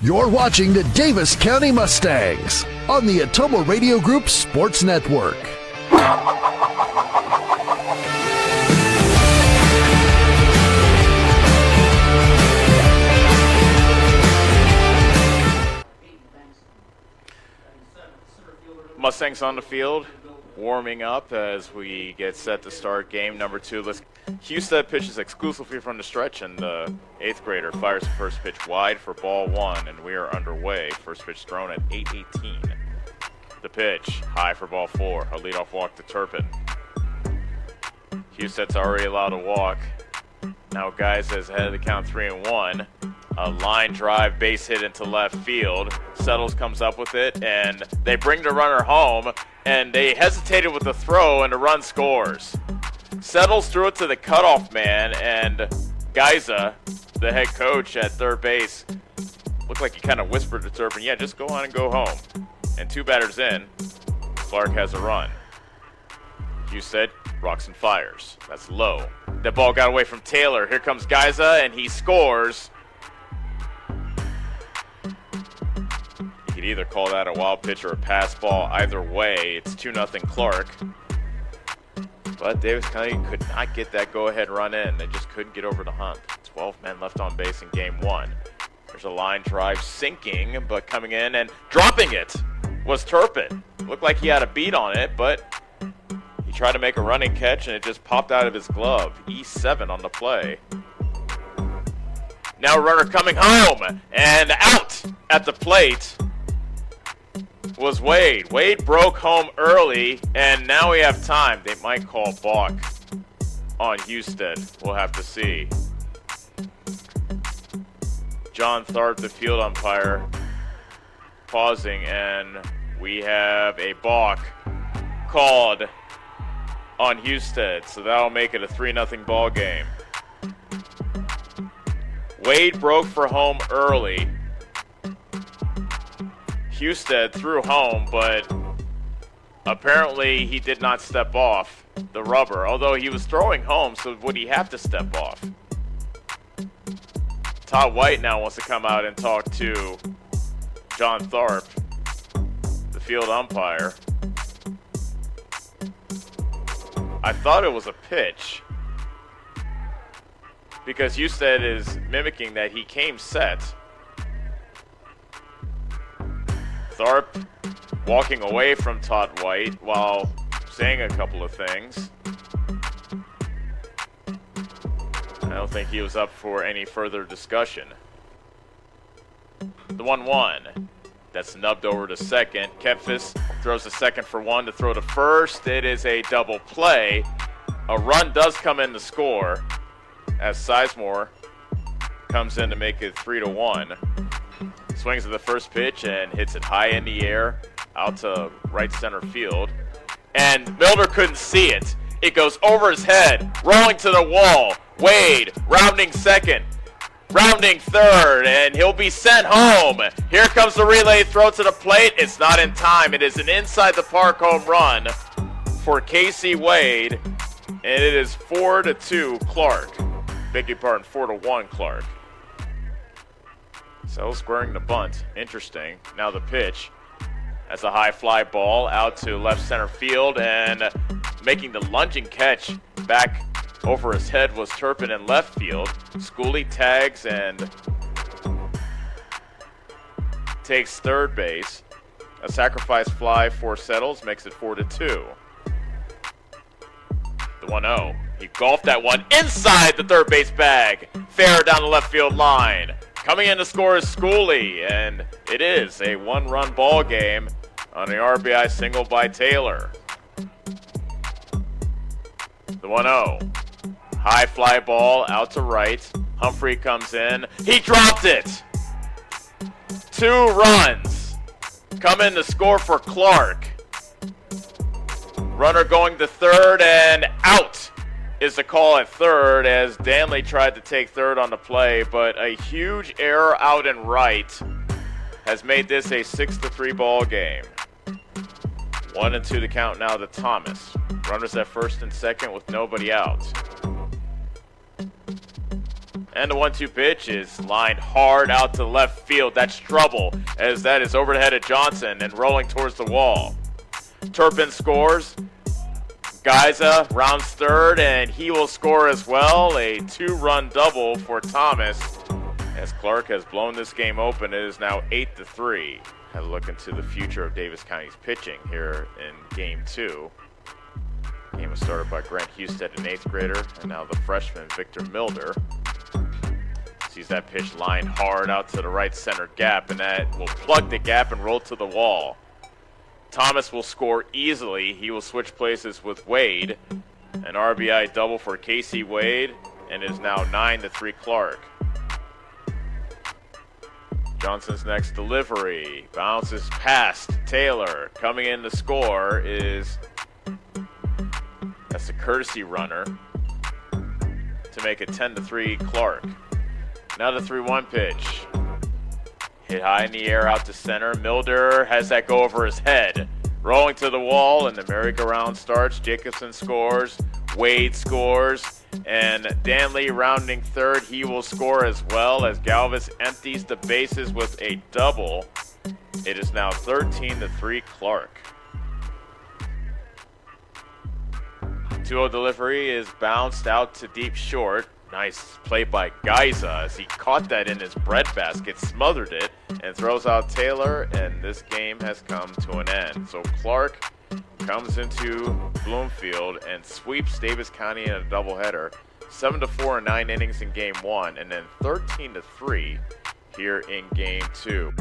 You're watching the Davis County Mustangs on the Ottumwa Radio Group Sports Network. Mustangs on the field, warming up as we get set to start game number 2. Husted pitches exclusively from the stretch, and the 8th grader fires the first pitch wide for ball 1, and we are underway. First pitch thrown at 8:18. The pitch, high for ball 4, a leadoff walk to Turpin. Husted's already allowed a walk. Now guys is ahead of the count 3-1. A line drive base hit into left field. Settles comes up with it, and they bring the runner home, and they hesitated with the throw, and the run scores. Settles threw it to the cutoff man, and Geiza, the head coach at third base, looked like he kind of whispered to Turpin, yeah, just go on and go home. And 2 batters in, Clarke has a run. Husted rocks and fires. That's low. The ball got away from Taylor. Here comes Geiza, and he scores. You could either call that a wild pitch or a pass ball. Either way, it's 2-0 Clarke. But Davis County could not get that go-ahead run in. They just couldn't get over the hump. 12 men left on base in game 1. There's a line drive sinking, but coming in and dropping it was Turpin. Looked like he had a beat on it, but he tried to make a running catch, and it just popped out of his glove. E7 on the play. Now a runner coming home, and out at the plate was Wade. Wade broke home early, and now we have time. They might call balk on Husted. We'll have to see. John Tharp, the field umpire, pausing, and we have a balk called on Husted, so that'll make it a 3-0 ball game. Wade broke for home early. Husted threw home, but apparently he did not step off the rubber, although he was throwing home, so would he have to step off? Todd White now wants to come out and talk to John Tharp, the field umpire. I thought it was a pitch because Husted is mimicking that he came set. Tharp walking away from Todd White while saying a couple of things. I don't think he was up for any further discussion. The 1-1. That's nubbed over to second. Kepfis throws to second for 1 to throw to first. It is a double play. A run does come in to score as Sizemore comes in to make it 3-1. Swings at the first pitch and hits it high in the air out to right center field. And Milner couldn't see it. It goes over his head, rolling to the wall. Wade rounding second, rounding third, and he'll be sent home. Here comes the relay throw to the plate. It's not in time. It is an inside the park home run for Casey Wade, and it is 4-2 Clarke. Beg your pardon, 4-1 Clarke. So squaring the bunt. Interesting. Now the pitch. That's a high fly ball out to left center field, and making the lunging catch back over his head was Turpin in left field. Schooley tags and takes third base. A sacrifice fly for Settles makes it 4-2. The 1-0. He golfed that one inside the third base bag. Fair down the left field line. Coming in to score is Schooley, and it is a 1-run ball game on the RBI single by Taylor. The 1-0. High fly ball out to right. Humphrey comes in. He dropped it. 2 runs come in to score for Clarke. Runner going to third, and out is the call at third as Danley tried to take third on the play, but a huge error out and right has made this a 6-3 ball game. 1-2 the count now to Thomas. Runners at first and second with nobody out. And the 1-2 pitch is lined hard out to left field. That's trouble, as that is over the head of Johnson and rolling towards the wall. Turpin scores. Geiza rounds third, and he will score as well. A 2-run double for Thomas, as Clarke has blown this game open. It is now 8-3. Have a look into the future of Davis County's pitching here in Game 2. Game was started by Grant Husted, an 8th grader, and now the freshman Victor Milder. Sees that pitch lined hard out to the right center gap, and that will plug the gap and roll to the wall. Thomas will score easily. He will switch places with Wade. An RBI double for Casey Wade, and it is now 9-3 Clarke. Johnson's next delivery bounces past Taylor. Coming in to score is, that's a courtesy runner to make it 10-3 Clarke. Now the 3-1 pitch. Hit high in the air out to center. Milder has that go over his head. Rolling to the wall, and the merry-go-round starts. Jacobson scores. Wade scores. And Danley rounding third. He will score as well, as Galvis empties the bases with a double. It is now 13-3 Clarke. 2-0 delivery is bounced out to deep short. Nice play by Geiza as he caught that in his breadbasket, smothered it, and throws out Taylor, and this game has come to an end. So Clarke comes into Bloomfield and sweeps Davis County in a doubleheader, 7-4 in 9 innings in Game 1, and then 13-3 here in Game 2.